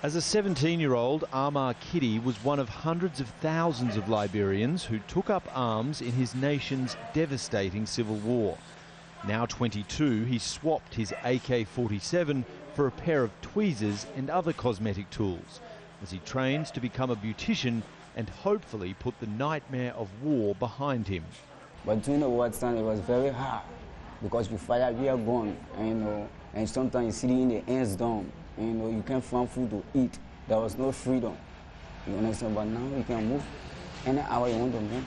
As a 17-year-old, ARMAH KIDEE was one of hundreds of thousands of Liberians who took up arms in his nation's devastating civil war. Now 22, he swapped his AK-47 for a pair of tweezers and other cosmetic tools as he trains to become a beautician and hopefully put the nightmare of war behind him. But during the wartime, it was very hard because we fire real gun, and sometimes you see in the ends down, you can't find food to eat. There was no freedom, you understand? But now you can move any hour you want to move.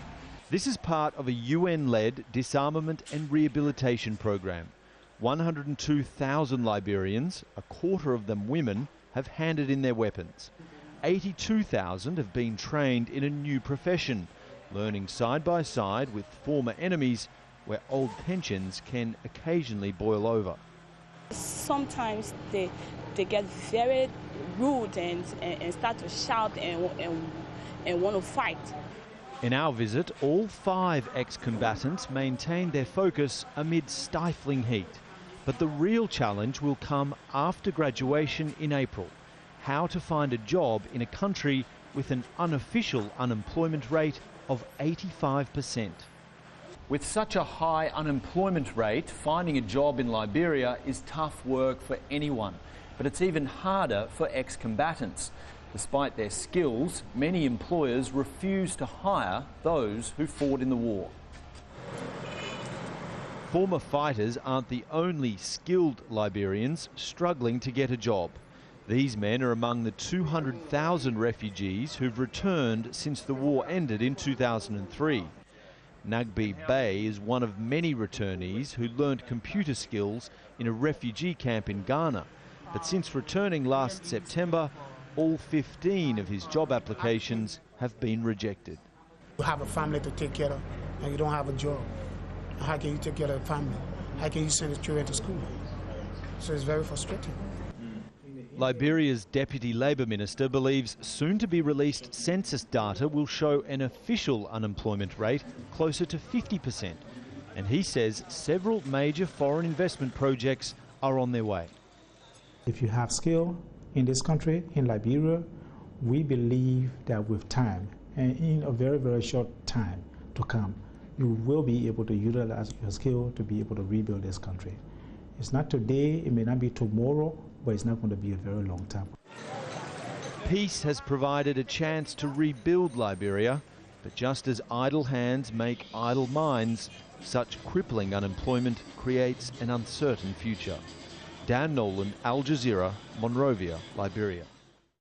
This is part of a UN-led disarmament and rehabilitation program. 102,000 Liberians, a quarter of them women, have handed in their weapons. 82,000 have been trained in a new profession, learning side by side with former enemies where old tensions can occasionally boil over. Sometimes they get very rude and start to shout and want to fight. In our visit, all 5 ex-combatants maintained their focus amid stifling heat. But the real challenge will come after graduation in April: how to find a job in a country with an unofficial unemployment rate of 85%. With such a high unemployment rate, finding a job in Liberia is tough work for anyone. But it's even harder for ex-combatants. Despite their skills, many employers refuse to hire those who fought in the war. Former fighters aren't the only skilled Liberians struggling to get a job. These men are among the 200,000 refugees who've returned since the war ended in 2003. NAGBE is one of many returnees who learned computer skills in a refugee camp in Ghana. But since returning last September, all 15 of his job applications have been rejected. You have a family to take care of and you don't have a job. How can you take care of a family? How can you send the children to school? So it's very frustrating. Liberia's Deputy Labour Minister believes soon-to-be-released census data will show an official unemployment rate closer to 50%. And he says several major foreign investment projects are on their way. If you have skill in this country, in Liberia, we believe that with time, and in a very, very short time to come, you will be able to utilize your skill to be able to rebuild this country. It's not today, it may not be tomorrow, but it's not going to be a very long time. Peace has provided a chance to rebuild Liberia, but just as idle hands make idle minds, such crippling unemployment creates an uncertain future. Dan Nolan, Al Jazeera, Monrovia, Liberia.